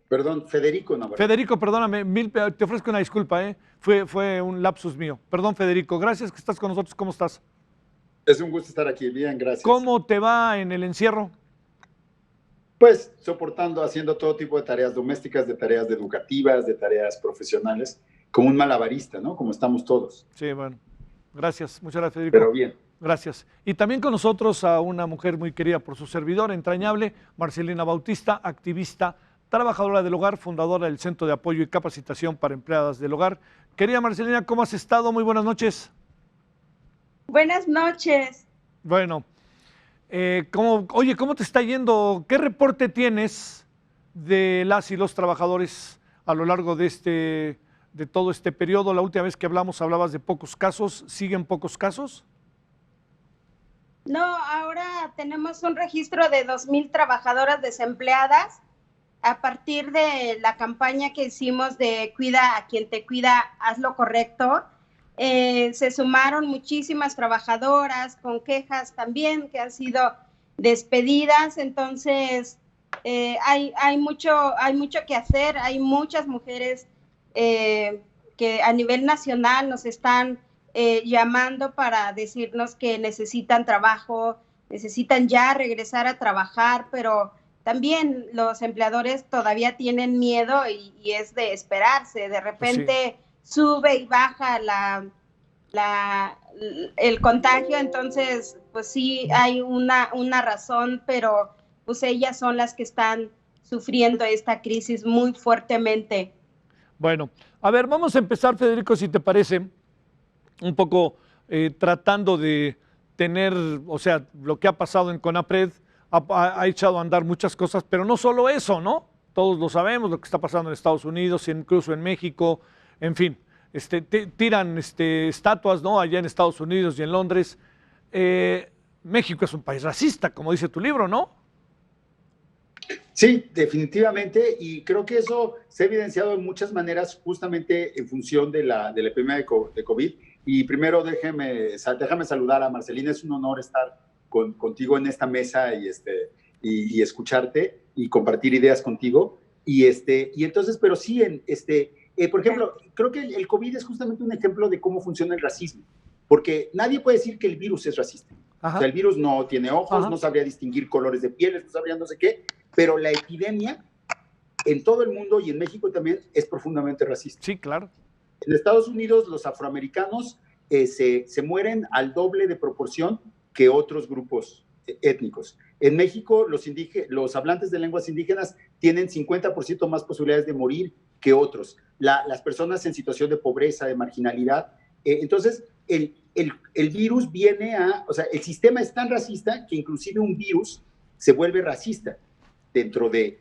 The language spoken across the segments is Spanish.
Perdón, Federico Navarrete. Federico, perdóname, te ofrezco una disculpa, ¿eh? Fue un lapsus mío. Perdón, Federico, gracias que estás con nosotros. ¿Cómo estás? Es un gusto estar aquí. Bien, gracias. ¿Cómo te va en el encierro? Pues soportando, haciendo todo tipo de tareas domésticas, de tareas educativas, de tareas profesionales, como un malabarista, ¿no? Como estamos todos. Sí, bueno, gracias, muchas gracias, Federico. Pero bien. Gracias. Y también con nosotros a una mujer muy querida por su servidor, entrañable, Marcelina Bautista, activista, trabajadora del hogar, fundadora del Centro de Apoyo y Capacitación para Empleadas del Hogar. Querida Marcelina, ¿cómo has estado? Muy buenas noches. Buenas noches. Bueno, oye, ¿cómo te está yendo? ¿Qué reporte tienes de las y los trabajadores a lo largo de todo este periodo? La última vez que hablamos hablabas de pocos casos. ¿Siguen pocos casos? No, ahora tenemos un registro de 2,000 trabajadoras desempleadas a partir de la campaña que hicimos de Cuida a quien te cuida, haz lo correcto. Se sumaron muchísimas trabajadoras con quejas también que han sido despedidas, entonces hay mucho que hacer, hay muchas mujeres que a nivel nacional nos están llamando para decirnos que necesitan trabajo, necesitan ya regresar a trabajar, pero también los empleadores todavía tienen miedo y es de esperarse. De repente sube y baja el contagio, entonces pues sí hay una razón, pero pues ellas son las que están sufriendo esta crisis muy fuertemente. Bueno, a ver, vamos a empezar, Federico, si te parece, un poco tratando de tener, o sea, lo que ha pasado en CONAPRED ha echado a andar muchas cosas, pero no solo eso, ¿no? Todos lo sabemos, lo que está pasando en Estados Unidos, incluso en México, en fin, tiran estatuas, ¿no? Allá en Estados Unidos y en Londres. México es un país racista, como dice tu libro, ¿no? Sí, definitivamente, y creo que eso se ha evidenciado en muchas maneras justamente en función de la epidemia de COVID. Y primero déjame saludar a Marcelina, es un honor estar contigo en esta mesa y escucharte y compartir ideas contigo. Y entonces, pero sí, por ejemplo, creo que el COVID es justamente un ejemplo de cómo funciona el racismo, porque nadie puede decir que el virus es racista. Ajá. O sea, el virus no tiene ojos, Ajá. no sabría distinguir colores de pieles, no sabría no sé qué, pero la epidemia en todo el mundo y en México también es profundamente racista. Sí, claro. En Estados Unidos los afroamericanos se mueren al doble de proporción que otros grupos étnicos. En México los hablantes de lenguas indígenas tienen 50% más posibilidades de morir que otros. Las personas en situación de pobreza, de marginalidad. Entonces, el virus viene o sea, el sistema es tan racista que inclusive un virus se vuelve racista dentro de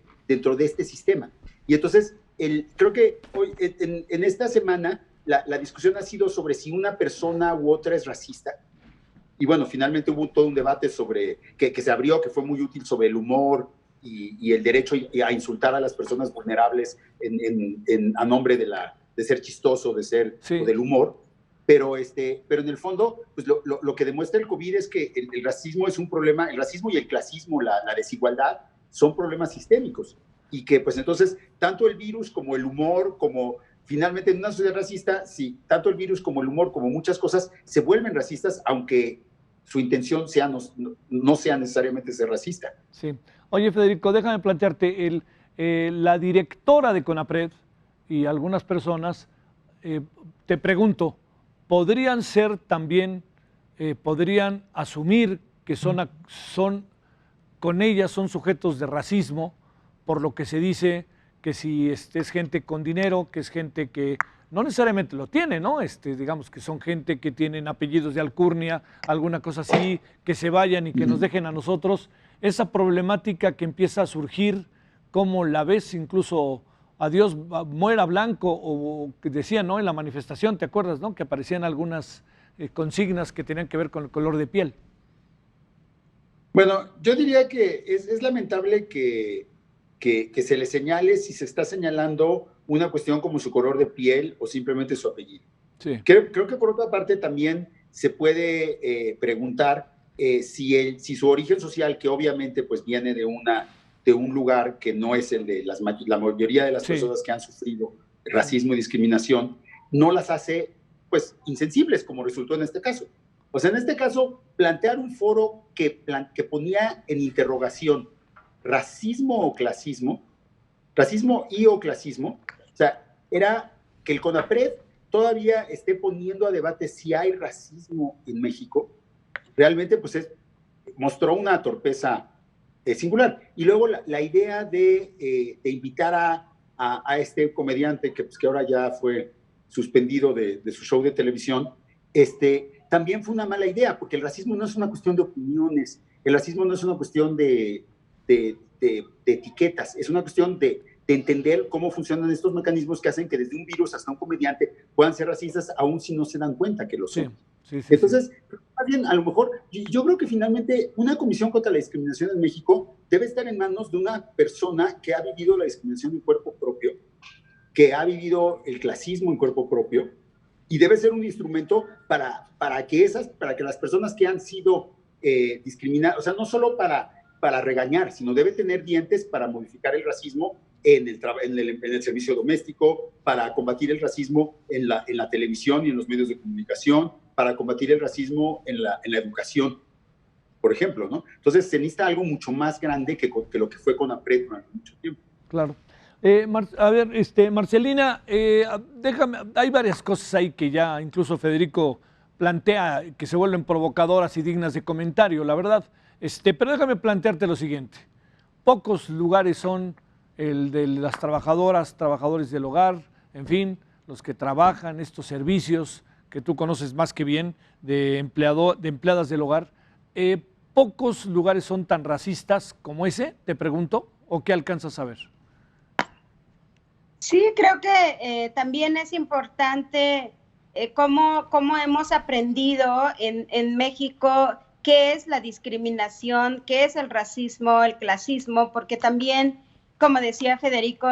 este sistema. Y entonces, creo que hoy, en esta semana, la discusión ha sido sobre si una persona u otra es racista. Y bueno, finalmente hubo todo un debate sobre que se abrió, que fue muy útil, sobre el humor y el derecho a insultar a las personas vulnerables a nombre de ser chistoso, o del humor. Pero en el fondo, pues lo que demuestra el COVID es que el racismo es un problema, el racismo y el clasismo, la desigualdad, son problemas sistémicos. Y que pues entonces, tanto el virus como el humor, como finalmente en una sociedad racista, sí, tanto el virus como el humor, como muchas cosas, se vuelven racistas, aunque su intención no sea necesariamente ser racista. Sí. Oye, Federico, déjame plantearte, la directora de CONAPRED y algunas personas, te pregunto, ¿podrían ser también, podrían asumir que con ellas son sujetos de racismo, por lo que se dice que si es gente con dinero, que es gente que no necesariamente lo tiene, ¿no? Digamos que son gente que tienen apellidos de alcurnia, alguna cosa así, que se vayan y que nos dejen a nosotros. Esa problemática que empieza a surgir, ¿cómo la ves? Incluso adiós muera blanco, o que decían, ¿no? En la manifestación, ¿te acuerdas, no? Que aparecían algunas consignas que tenían que ver con el color de piel. Bueno, yo diría que es lamentable que se le señale si se está señalando una cuestión como su color de piel o simplemente su apellido. Sí. Creo que por otra parte también se puede preguntar si su origen social, que obviamente pues viene de de un lugar que no es el de la mayoría de las personas que han sufrido racismo y discriminación, no las hace pues insensibles, como resultó en este caso. O sea, en este caso, plantear un foro que ponía en interrogación racismo o clasismo, racismo y o clasismo, o sea, era que el CONAPRED todavía esté poniendo a debate si hay racismo en México, realmente pues mostró una torpeza singular. Y luego la idea de invitar a este comediante que ahora ya fue suspendido de su show de televisión, también fue una mala idea, porque el racismo no es una cuestión de opiniones, el racismo no es una cuestión de etiquetas, es una cuestión de entender cómo funcionan estos mecanismos que hacen que desde un virus hasta un comediante puedan ser racistas, aún si no se dan cuenta que lo son. Entonces, más bien, a lo mejor, yo creo que finalmente una comisión contra la discriminación en México debe estar en manos de una persona que ha vivido la discriminación en cuerpo propio, que ha vivido el clasismo en cuerpo propio, y debe ser un instrumento para que las personas que han sido discriminadas, o sea, no solo para regañar, sino debe tener dientes para modificar el racismo en el servicio doméstico, para combatir el racismo en la televisión y en los medios de comunicación, para combatir el racismo en la educación, por ejemplo, ¿no? Entonces se necesita algo mucho más grande que lo que fue CONAPRED durante mucho tiempo. Claro. A ver, Marcelina, déjame, hay varias cosas ahí que ya incluso Federico plantea que se vuelven provocadoras y dignas de comentario, la verdad. Pero déjame plantearte lo siguiente. Pocos lugares son el de las trabajadoras, trabajadores del hogar, en fin, los que trabajan estos servicios que tú conoces más que bien, de empleadas del hogar. ¿Pocos lugares son tan racistas como ese, te pregunto, o qué alcanzas a ver? Sí, creo que también es importante cómo hemos aprendido en México qué es la discriminación, qué es el racismo, el clasismo, porque también, como decía Federico,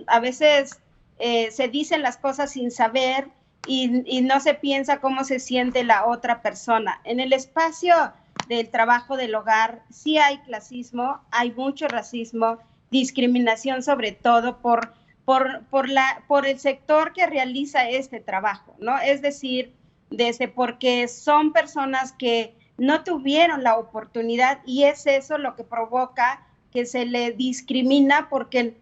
a veces se dicen las cosas sin saber y no se piensa cómo se siente la otra persona. En el espacio del trabajo del hogar sí hay clasismo, hay mucho racismo, discriminación sobre todo por el sector que realiza este trabajo, ¿no? Es decir, porque son personas que no tuvieron la oportunidad y es eso lo que provoca que se le discrimina porque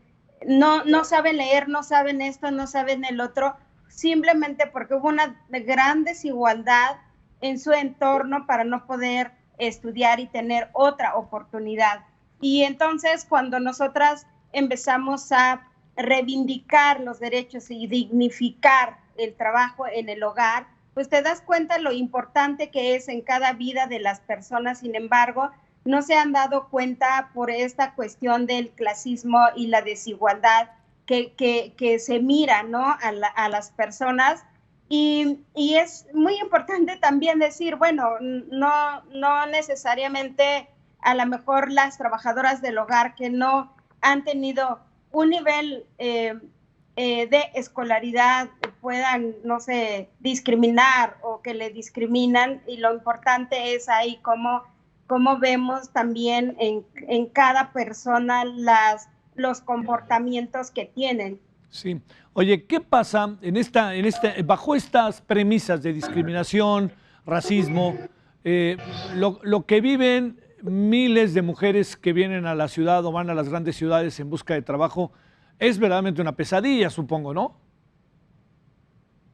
no saben leer, no saben esto, no saben el otro, simplemente porque hubo una gran desigualdad en su entorno para no poder estudiar y tener otra oportunidad. Y entonces cuando nosotras empezamos a reivindicar los derechos y dignificar el trabajo en el hogar, pues te das cuenta lo importante que es en cada vida de las personas. Sin embargo, no se han dado cuenta por esta cuestión del clasismo y la desigualdad que se mira, ¿no? a las personas. Y es muy importante también decir, bueno, no necesariamente a lo mejor las trabajadoras del hogar que no han tenido un nivel de escolaridad puedan, no sé, discriminar o que le discriminan, y lo importante es ahí cómo vemos también en cada persona los comportamientos que tienen. Sí. Oye, ¿qué pasa bajo estas premisas de discriminación, racismo, lo que viven miles de mujeres que vienen a la ciudad o van a las grandes ciudades en busca de trabajo? Es verdaderamente una pesadilla, supongo, ¿no?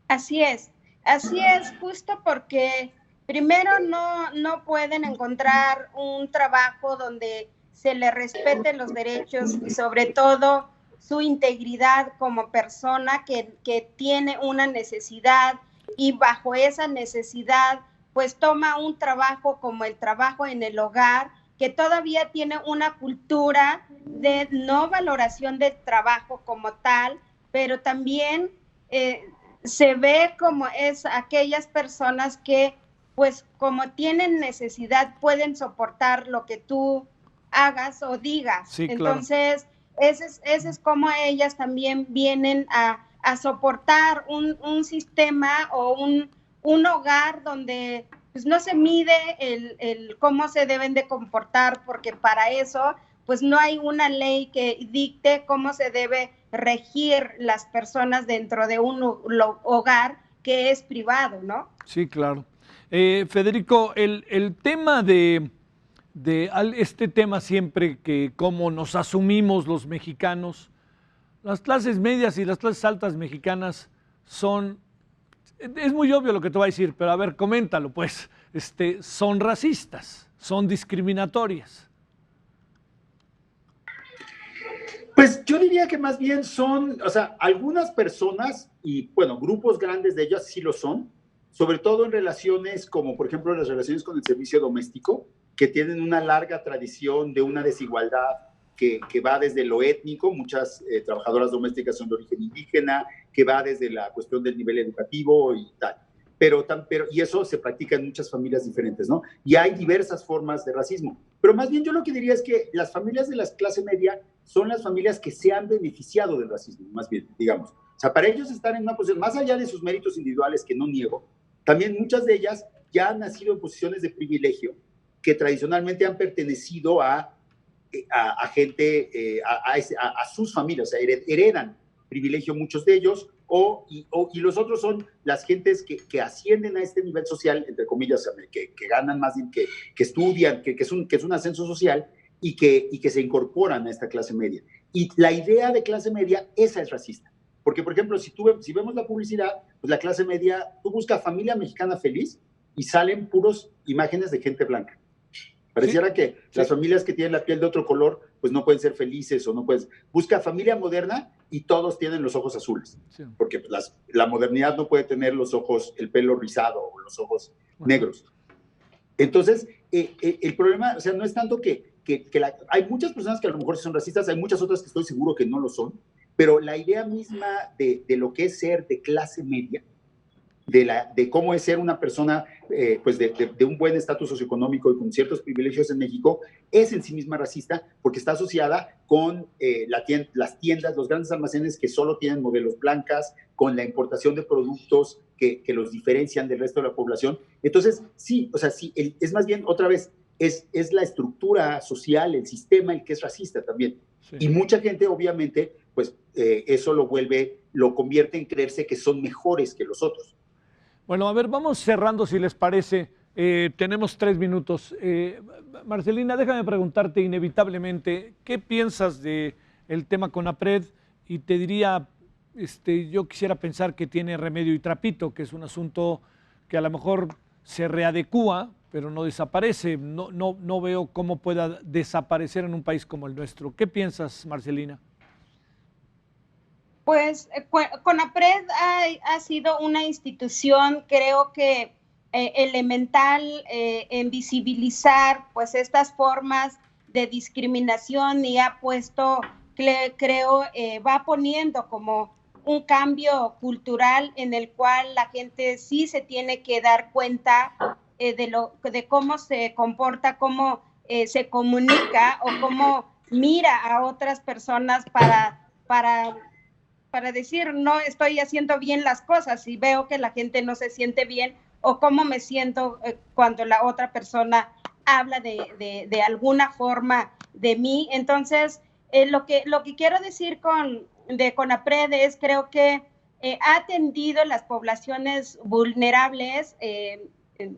Así es, justo porque primero no pueden encontrar un trabajo donde se les respeten los derechos y sobre todo su integridad como persona que tiene una necesidad, y bajo esa necesidad pues toma un trabajo como el trabajo en el hogar, que todavía tiene una cultura de no valoración del trabajo como tal, pero también se ve como es aquellas personas que pues como tienen necesidad pueden soportar lo que tú hagas o digas. Sí, entonces claro. Ese es como ellas también vienen a soportar un sistema o un hogar donde pues no se mide el cómo se deben de comportar, porque para eso pues no hay una ley que dicte cómo se debe regir las personas dentro de un hogar que es privado, ¿no? Sí, claro. Federico, el tema este tema siempre que cómo nos asumimos los mexicanos, las clases medias y las clases altas mexicanas son, es muy obvio lo que te voy a decir, pero a ver, coméntalo pues, son racistas, son discriminatorias. Pues yo diría que más bien son, o sea, algunas personas y, bueno, grupos grandes de ellas sí lo son, sobre todo en relaciones como, por ejemplo, las relaciones con el servicio doméstico, que tienen una larga tradición de una desigualdad que va desde lo étnico, muchas trabajadoras domésticas son de origen indígena, que va desde la cuestión del nivel educativo y tal. Y eso se practica en muchas familias diferentes, ¿no? Y hay diversas formas de racismo. Pero más bien yo lo que diría es que las familias de la clase media son las familias que se han beneficiado del racismo, más bien, digamos. O sea, para ellos están en una posición, más allá de sus méritos individuales, que no niego, también muchas de ellas ya han nacido en posiciones de privilegio que tradicionalmente han pertenecido a gente, a sus familias, o sea, heredan privilegio muchos de ellos, y los otros son las gentes que ascienden a este nivel social, entre comillas, que ganan más, que estudian, que es un ascenso social y que se incorporan a esta clase media. Y la idea de clase media, esa es racista. Porque, por ejemplo, si vemos la publicidad, pues la clase media, tú buscas familia mexicana feliz y salen puros imágenes de gente blanca. Pareciera que las familias que tienen la piel de otro color, pues no pueden ser felices o no pueden. Busca familia moderna y todos tienen los ojos azules. Sí. Porque pues, la modernidad no puede tener los ojos, el pelo rizado o los ojos negros. Entonces, el problema, o sea, no es tanto hay muchas personas que a lo mejor son racistas, hay muchas otras que estoy seguro que no lo son, pero la idea misma de lo que es ser de clase media, de cómo es ser una persona pues de un buen estatus socioeconómico y con ciertos privilegios en México, es en sí misma racista porque está asociada con las tiendas, los grandes almacenes que solo tienen modelos blancas, con la importación de productos que los diferencian del resto de la población. Entonces, sí, o sea, sí, es más bien, otra vez, es la estructura social, el sistema el que es racista también. Sí. Y mucha gente, obviamente, pues eso lo convierte en creerse que son mejores que los otros. Bueno, a ver, vamos cerrando si les parece. Tenemos 3 minutos. Marcelina, déjame preguntarte inevitablemente, ¿qué piensas del tema CONAPRED? Y te diría, yo quisiera pensar que tiene remedio y trapito, que es un asunto que a lo mejor se readecúa, pero no desaparece. No veo cómo pueda desaparecer en un país como el nuestro. ¿Qué piensas, Marcelina? Pues CONAPRED ha sido una institución, creo que elemental en visibilizar pues estas formas de discriminación y ha puesto, creo, va poniendo como un cambio cultural en el cual la gente sí se tiene que dar cuenta de cómo se comporta, cómo se comunica o cómo mira a otras personas para decir, no estoy haciendo bien las cosas y veo que la gente no se siente bien o cómo me siento cuando la otra persona habla de alguna forma de mí. Entonces, lo que quiero decir de CONAPRED es, creo que ha atendido las poblaciones vulnerables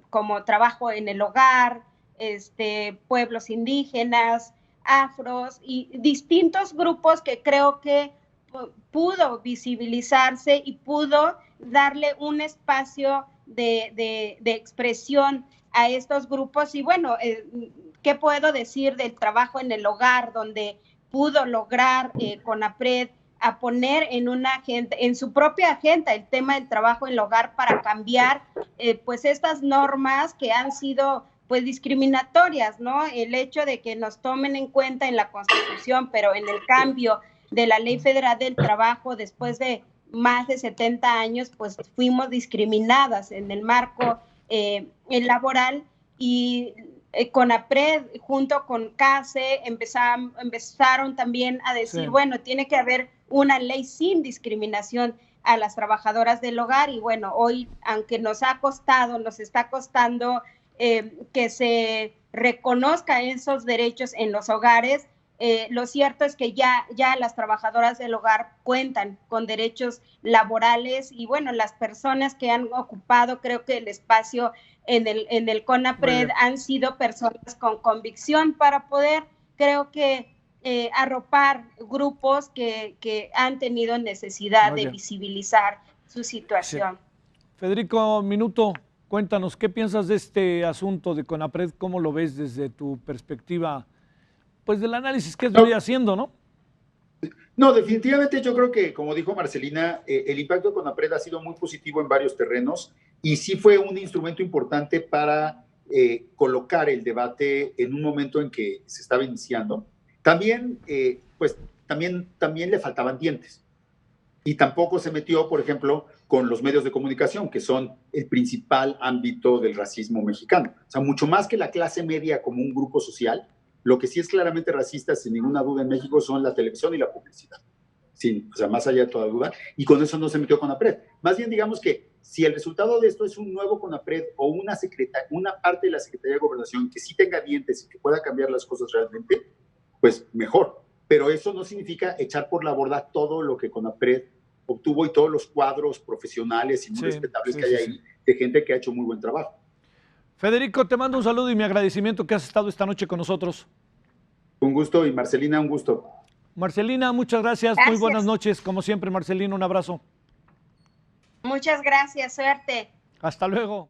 como trabajo en el hogar, pueblos indígenas, afros y distintos grupos que creo que pudo visibilizarse y pudo darle un espacio de expresión a estos grupos. Y bueno, ¿qué puedo decir del trabajo en el hogar, donde pudo lograr CONAPRED a poner en su propia agenda el tema del trabajo en el hogar para cambiar pues estas normas que han sido pues discriminatorias, ¿no? El hecho de que nos tomen en cuenta en la Constitución, pero en el cambio de la Ley Federal del Trabajo, después de más de 70 años, pues fuimos discriminadas en el marco laboral y CONAPRED junto con CASE empezaron también a decir, sí, bueno, tiene que haber una ley sin discriminación a las trabajadoras del hogar y bueno, hoy, aunque nos está costando que se reconozcan esos derechos en los hogares, lo cierto es que ya las trabajadoras del hogar cuentan con derechos laborales y bueno, las personas que han ocupado, creo que el espacio en el CONAPRED han sido personas con convicción para poder, creo que, arropar grupos que han tenido necesidad de visibilizar su situación. Sí. Federico, minuto, cuéntanos, ¿qué piensas de este asunto de CONAPRED? ¿Cómo lo ves desde tu perspectiva? Pues del análisis que estoy haciendo, ¿no? No, definitivamente yo creo que, como dijo Marcelina, el impacto de CONAPRED ha sido muy positivo en varios terrenos y sí fue un instrumento importante para colocar el debate en un momento en que se estaba iniciando. También, también le faltaban dientes y tampoco se metió, por ejemplo, con los medios de comunicación, que son el principal ámbito del racismo mexicano. O sea, mucho más que la clase media como un grupo social, lo que sí es claramente racista, sin ninguna duda, en México son la televisión y la publicidad. Sí, o sea, más allá de toda duda. Y con eso no se metió CONAPRED. Más bien, digamos que si el resultado de esto es un nuevo CONAPRED o una parte de la Secretaría de Gobernación que sí tenga dientes y que pueda cambiar las cosas realmente, pues mejor. Pero eso no significa echar por la borda todo lo que CONAPRED obtuvo y todos los cuadros profesionales y muy respetables que hay ahí de gente que ha hecho muy buen trabajo. Federico, te mando un saludo y mi agradecimiento que has estado esta noche con nosotros. Un gusto, y Marcelina, un gusto. Marcelina, muchas gracias. Muy buenas noches. Como siempre, Marcelina, un abrazo. Muchas gracias, suerte. Hasta luego.